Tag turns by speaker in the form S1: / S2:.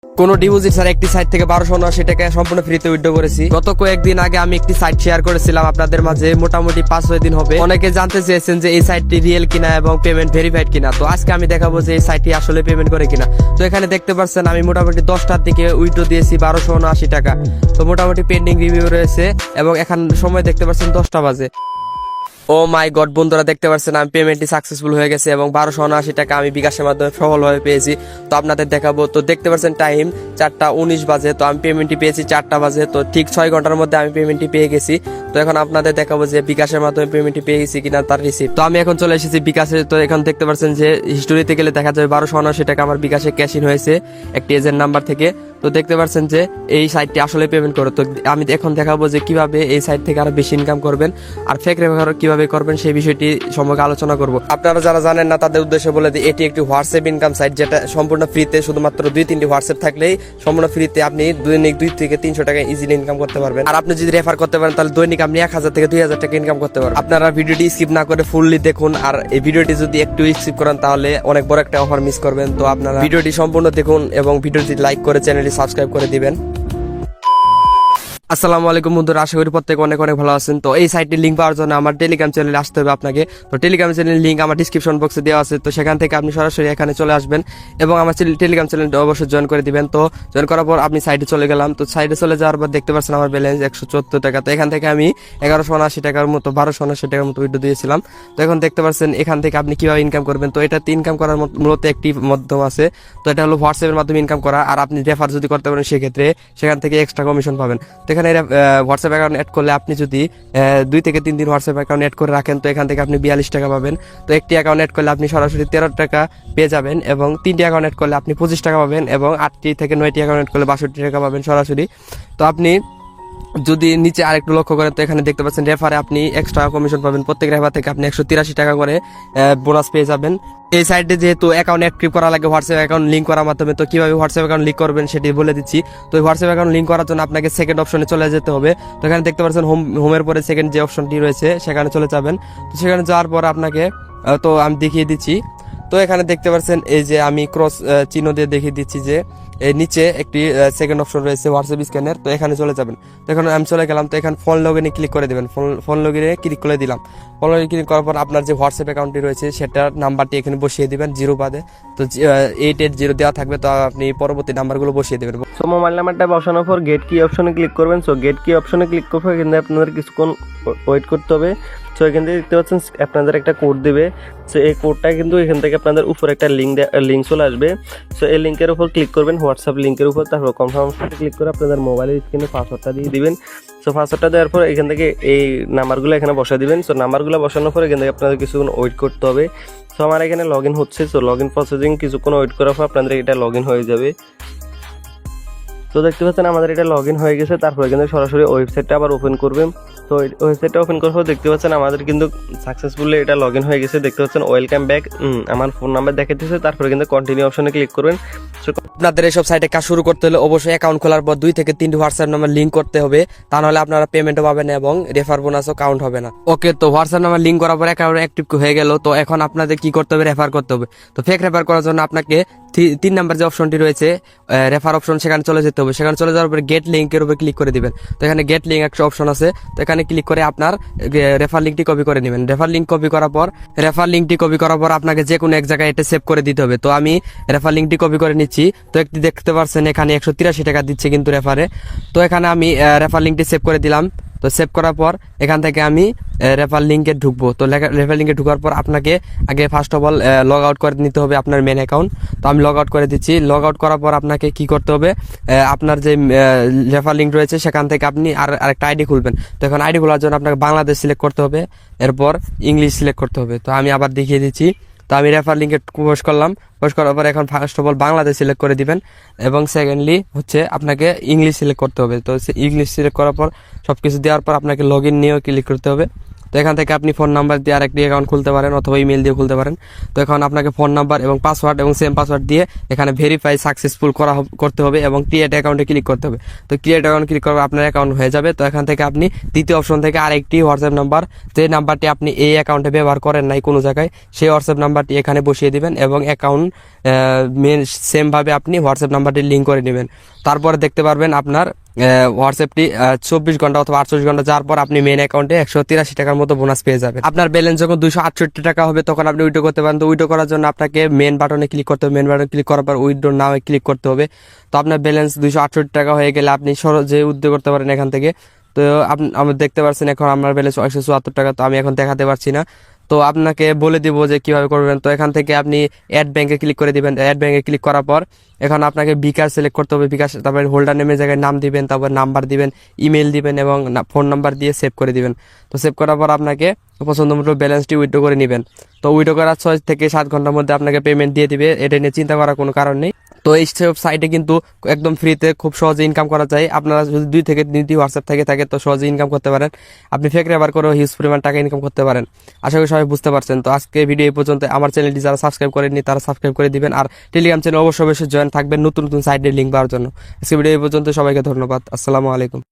S1: কোনো ডিপোজিট ছাড়া একটি সাইট থেকে 1279 টাকা সম্পূর্ণ ফ্রিতে উইথড্র করেছি। গত কয়েকদিন আগে আমি একটি সাইট শেয়ার করেছিলাম আপনাদের মাঝে, মোটামুটি 5-6 দিন হবে। অনেকে জানতে চেয়েছেন যে এই সাইটটি রিয়েল কিনা এবং পেমেন্ট ভেরিফাইড কিনা। তো আজকে আমি দেখাবো যে এই সাইটটি আসলে পেমেন্ট করে কিনা। তো এখানে দেখতে পাচ্ছেন আমি মোটামুটি 10টার দিকে উইথড্র দিয়েছি 1279 টাকা। তো মোটামুটি পেন্ডিং রিভিউ রয়েছে এবং এখন সময় দেখতে পাচ্ছেন 10টা বাজে। ও মাই গড বন্ধুরা, দেখতে পাচ্ছেন আমি পেমেন্টটি সাকসেসফুল হয়ে গেছে এবং 1279 টাকা আমি বিকাশের মাধ্যমে সফলভাবে পেয়েছি। তো আপনাদের দেখাবো। তো দেখতে পাচ্ছেন টাইম 4টা 19 বাজে। তো আমি পেমেন্টটি পেয়েছি 4টা বাজে। তো ঠিক 6 ঘন্টার মধ্যে আমি পেমেন্টটি পেয়ে গেছি। তো এখন আপনাদের দেখাবো যে বিকাশের মাধ্যমে পেমেন্টটি পেয়ে গেছি কিনা তার রিসিপ্ট। তো আমি এখন চলে এসেছি বিকাশে। তো এখন দেখতে পাচ্ছেন যে হিস্টোরিতে গেলে দেখা যাবে 1279 টাকা আমার বিকাশে ক্যাশ ইন হয়েছে একটি এজেন্ট নাম্বার থেকে। তো দেখতে পাচ্ছেন যে এই সাইটটি আসলে পেমেন্ট করে। তো আমি এখন দেখাবো যে কিভাবে এই সাইট থেকে আরো বেশি ইনকাম করবেন আর ফেক রেফার কিভাবে করবেন সেই বিষয়টি সম্পর্কে আলোচনা করব। আপনারা যারা জানেন না তাদের উদ্দেশ্যে বলে দিই, এটি একটি হোয়াটসঅ্যাপ ইনকাম সাইট যেটা সম্পূর্ণ ফ্রিতে, শুধুমাত্র 2-3টি হোয়াটসঅ্যাপ থাকলেই সম্পূর্ণ ফ্রিতে আপনি দৈনিক 2 থেকে 300 টাকা ইজিলি ইনকাম করতে পারবেন। আর আপনি যদি রেফার করতে পারেন তাহলে দৈনিক আপনি 1000 থেকে 2000 টাকা ইনকাম করতে পারবেন। আপনারা ভিডিওটি স্কিপ না করে ফুললি দেখুন, আর এই ভিডিওটি যদি একটু স্কিপ করেন তাহলে অনেক বড় একটা অফার মিস করবেন। তো আপনারা ভিডিওটি সম্পূর্ণ দেখুন এবং ভিডিওটি লাইক করে চ্যানেলটি সাবস্ক্রাইব করে দিবেন। আসসালামু আলাইকুম বন্ধুরা, আশা করি প্রত্যেকে অনেক অনেক ভালো আছেন। তো এই সাইটটির লিঙ্ক পাওয়ার জন্য আমার টেলিগ্রাম চ্যানেলে আসতে হবে আপনাকে। তো টেলিগ্রাম চ্যানেলের লিঙ্ক আমার ডিসক্রিপশন বক্সে দেওয়া আছে। তো সেখান থেকে আপনি সরাসরি এখানে চলে আসবেন এবং আমার টেলিগ্রাম চ্যানেলটা অবশ্যই জয়েন করে দিবেন। তো জয়েন করার পর আপনি সাইটে চলে গেলাম। তো সাইটে চলে যাওয়ার পর দেখতে পাচ্ছেন আমার ব্যালেন্স 174 টাকা। তো এখান থেকে আমি 1179 টাকার মতো 1279 টাকার মতো উইথড্র দিয়েছিলাম। তো এখন দেখতে পাচ্ছেন এখান থেকে আপনি কিভাবে ইনকাম করবেন। তো এটাতে ইনকাম করার মূলত একটি মাধ্যম আছে। তো এটা হলো হোয়াটসঅ্যাপের মাধ্যমে ইনকাম করা। আর আপনি রেফার যদি করতে পারেন সেক্ষেত্রে সেখান থেকে এক্সট্রা কমিশন পাবেন। তো এখানে হোয়াটসঅ্যাপ অ্যাকাউন্ট অ্যাড করলে আপনি যদি 2 থেকে 3 দিন হোয়াটসঅ্যাপ অ্যাকাউন্ট অ্যাড করে রাখেন তো এখান থেকে আপনি 42 টাকা পাবেন। তো একটি অ্যাকাউন্ট অ্যাড করলে আপনি সরাসরি 13 টাকা পেয়ে যাবেন এবং 3টি অ্যাকাউন্ট অ্যাড করলে আপনি 25 টাকা পাবেন এবং 8টি থেকে 9টি অ্যাকাউন্ট অ্যাড করলে 62 টাকা পাবেন সরাসরি। তো আপনি যদি নিচে আরেকটু লক্ষ্য করেন তো এখানে দেখতে পাচ্ছেন রেফারে আপনি এক্সট্রা কমিশন পাবেন। প্রত্যেক রেফার থেকে আপনি 183 টাকা করে বোনাস পেয়ে যাবেন। এই সাইটে যেহেতু অ্যাকাউন্ট অ্যাক্টিভ করা লাগে হোয়াটসঅ্যাপ অ্যাকাউন্ট লিঙ্ক করার মাধ্যমে, তো কিভাবে হোয়াটসঅ্যাপ অ্যাকাউন্ট লিঙ্ক করবেন সেটি বলে দিচ্ছি। তো হোয়াটসঅ্যাপ অ্যাকাউন্ট লিঙ্ক করার জন্য আপনাকে সেকেন্ড অপশনে চলে যেতে হবে। তো এখানে দেখতে পাচ্ছেন হোমের পরে সেকেন্ড যে অপশনটি রয়েছে সেখানে চলে যাবেন। তো সেখানে যাওয়ার পর আপনাকে তো আমি দেখিয়ে দিচ্ছি। তো এখানে দেখতে পাচ্ছেন এই যে আমি ক্রস চিহ্ন দিয়ে দেখিয়ে দিচ্ছি যে এই নিচে একটি সেকেন্ড অপশন রয়েছে হোয়াটসঅ্যাপ স্ক্যানার। তো এখানে চলে যাবেন। তো এখন আমি চলে গেলাম। তো এখানে ফোন লগইনে ক্লিক করে দেবেন। ফোন লগইনে ক্লিক করে দিলাম। ফোন লগইনে ক্লিক করার পর আপনার যে হোয়াটসঅ্যাপ অ্যাকাউন্টটি রয়েছে সেটার নাম্বারটি এখানে বসিয়ে দিবেন 0 বাদে। তো 880 দেওয়া থাকবে। তো আপনি পরবর্তী নাম্বারগুলো বসিয়ে দেবেন।
S2: সো মোবাইল নাম্বারটা বসানোর পর গেট কি অপশনে ক্লিক করবেন। সো গেট কি অপশনে ক্লিক করবে কিন্তু আপনাদের কিছুক্ষণ ওয়েট করতে হবে। সো এখান থেকে দেখতে পাচ্ছেন আপনাদের একটা কোড দেবে। সো এই কোডটা কিন্তু এখান থেকে আপনাদের উপরে একটা লিঙ্ক চলে আসবে। সো এই লিঙ্কের উপর ক্লিক করবেন, হোয়াটসঅ্যাপ লিঙ্কের উপর। তারপর কনফার্ম অপশনে ক্লিক করে আপনাদের মোবাইলের স্ক্রিনে পাসওয়ার্ডটা দিয়ে দিবেন। সো পাসওয়ার্ডটা দেওয়ার পর এখান থেকে এই নাম্বারগুলো এখানে বসিয়ে দিবেন। সো নাম্বারগুলো বসানোর পর এখান থেকে আপনাদের কিছুক্ষণ ওয়েট করতে হবে। সো আমার এখানে লগ ইন হচ্ছে। সো লগ ইন প্রসেসিং কিছুক্ষণ ওয়েট করার পর আপনাদের এটা লগ ইন হয়ে যাবে। তো দেখতে পাচ্ছেন আমাদের এটা লগ ইন হয়ে গেছে। তারপরে কিন্তু সরাসরি ওয়েবসাইটটা আবার ওপেন করবেন। তো ওয়েবসাইটটা ওপেন করার পর দেখতে পাচ্ছেন আমাদের কিন্তু সাকসেসফুলি এটা লগ ইন হয়ে গেছে। দেখতে পাচ্ছেন ওয়েলকাম ব্যাক, আমার ফোন নাম্বার দেখাতেছে। তারপরে কিন্তু কন্টিনিউ অপশনে ক্লিক করবেন।
S1: আপনাদের এসব সাইটে কাজ শুরু করতে হলে অবশ্যই অ্যাকাউন্ট খোলার পর 2 থেকে 3টি হোয়াটসঅ্যাপ নাম্বার লিঙ্ক করতে হবে, তা নাহলে আপনারা পেমেন্টও পাবেন না এবং রেফার বোনাসও কাউন্ট হবে না। ওকে, তো হোয়াটসঅ্যাপ নাম্বার লিঙ্ক করার পর অ্যাকাউন্ট অ্যাক্টিভ হয়ে গেল। তো এখন আপনাদের কি করতে হবে, রেফার করতে হবে। তো ফেক রেফার করার জন্য আপনাকে 3 নাম্বার যে অপশনটি রয়েছে রেফার অপশন সেখানে চলে যেতে হবে। সেখানে চলে যাওয়ার পরে গেট লিঙ্কের উপর ক্লিক করে দিবেন। তো এখানে গেট লিঙ্ক একটা অপশন আছে। তো এখানে ক্লিক করে আপনার রেফার লিঙ্কটি কপি করে নেবেন। রেফার লিঙ্কটি কপি করার পর আপনাকে যে কোনো এক জায়গায় এটা সেভ করে দিতে হবে। তো আমি রেফার লিঙ্কটি কপি করে নিচ্ছি। তো একটি দেখতে পাচ্ছেন এখানে 183 টাকা দিচ্ছে কিন্তু রেফারে। তো এখানে আমি রেফার লিঙ্কটি সেভ করে দিলাম। তো সেভ করার পর এখান থেকে আমি রেফার লিঙ্কে ঢুকবো। তো রেফার লিঙ্কে ঢুকার পর আপনাকে আগে first of all log out করে নিতে হবে আপনার মেন অ্যাকাউন্ট। তো আমি লগ আউট করে দিচ্ছি। লগ আউট করার পর আপনাকে কি করতে হবে, আপনার যে রেফার লিঙ্ক রয়েছে সেখান থেকে আপনি আরেকটা আইডি খুলবেন। তো এখন আইডি খোলার জন্য আপনাকে বাংলাদেশ সিলেক্ট করতে হবে, এরপর ইংলিশ সিলেক্ট করতে হবে। তো আমি আবার দেখিয়ে দিচ্ছি। তো আমি রেফার লিঙ্কে পোস্ট করলাম। পোস্ট করার পর এখন first of all Bangladesh select করে দিবেন এবং সেকেন্ডলি হচ্ছে আপনাকে ইংলিশ সিলেক্ট করতে হবে। তো ইংলিশ সিলেক্ট করার পর সবকিছু দেওয়ার পর আপনাকে লগ ইন নিয়েও ক্লিক করতে হবে। তো এখান থেকে আপনি ফোন নাম্বার দিয়ে আরেকটি অ্যাকাউন্ট খুলতে পারেন অথবা ইমেল দিয়ে খুলতে পারেন। তো এখন আপনাকে ফোন নাম্বার এবং পাসওয়ার্ড এবং সেম পাসওয়ার্ড দিয়ে এখানে ভেরিফাই সাকসেসফুল করতে হবে এবং ক্রিয়েট অ্যাকাউন্টে ক্লিক করতে হবে। তো ক্রিয়েট অ্যাকাউন্ট ক্লিক করলে আপনার অ্যাকাউন্ট হয়ে যাবে। তো এখান থেকে আপনি দ্বিতীয় অপশন থেকে আরেকটি হোয়াটসঅ্যাপ নাম্বার, যে নাম্বারটি আপনি এই অ্যাকাউন্টে ব্যবহার করেন নাই কোনো জায়গায়, সেই হোয়াটসঅ্যাপ নাম্বারটি এখানে বসিয়ে দিবেন এবং অ্যাকাউন্ট মেন সেম ভাবে আপনি হোয়াটসঅ্যাপ নাম্বারটি লিঙ্ক করে নেবেন। তারপরে দেখতে পারবেন আপনার হোয়াটসঅ্যাপটি 24 ঘন্টা অথবা 48 ঘন্টা যাওয়ার পর আপনি মেন অ্যাকাউন্টে 183 টাকার মতো বোনাস পেয়ে যাবেন। আপনার ব্যালেন্স যখন 268 টাকা হবে তখন আপনি উইথড্র করতে পারেন। তো উইথড্র করার জন্য আপনাকে মেন বাটনে ক্লিক করতে হবে, মেন বাটনে ক্লিক করার পর উইথড্র নাও ক্লিক করতে হবে। তো আপনার ব্যালেন্স 268 টাকা হয়ে গেলে আপনি সহজে উইথড্র করতে পারেন এখান থেকে। তো আপনি দেখতে পাচ্ছেন এখন আমার ব্যালেন্স 174 টাকা, তো আমি এখন দেখাতে পারছি না। তো আপনাকে বলে দিব যে কিভাবে করবেন। তো এখান থেকে আপনি অ্যাড ব্যাংকে ক্লিক করে দিবেন। অ্যাড ব্যাংকে ক্লিক করার পর এখন আপনাকে বিকাশ সিলেক্ট করতে হবে। বিকাশ, তারপরে হোল্ডার নেমের জায়গায় নাম দিবেন, তারপর নাম্বার দিবেন, ইমেল দিবেন এবং ফোন নাম্বার দিয়ে সেভ করে দিবেন। তো সেভ করার পর আপনাকে পছন্দ মতো ব্যালেন্সটি উইথড্র করে নেবেন। তো উইথড্র করার 6 থেকে 7 ঘন্টার মধ্যে আপনাকে পেমেন্ট দিয়ে দিবে, এটা নিয়ে চিন্তা করার কোনো কারণ নেই। তো এই সব সাইটে কিন্তু একদম ফ্রিতে খুব সহজে ইনকাম করা যায়। আপনারা যদি 2 থেকে 3টি হোয়াটসঅ্যাপ থেকে থাকে তো সহজে ইনকাম করতে পারেন। আপনি ফেক রেফার করেও হিউজ পরিমাণ টাকা ইনকাম করতে পারেন। আশা করি সবাই বুঝতে পারছেন। তো আজকে ভিডিও এই পর্যন্ত। আমার চ্যানেলটি যারা সাবস্ক্রাইব করেননি তারা সাবস্ক্রাইব করে দিবেন, আর টেলিগ্রাম চ্যানেল অবশ্যই জয়েন থাকবেন নতুন নতুন সাইটের লিঙ্ক পাওয়ার জন্য। আজকে ভিডিও এই পর্যন্ত, সবাইকে ধন্যবাদ। আসসালামু আলাইকুম।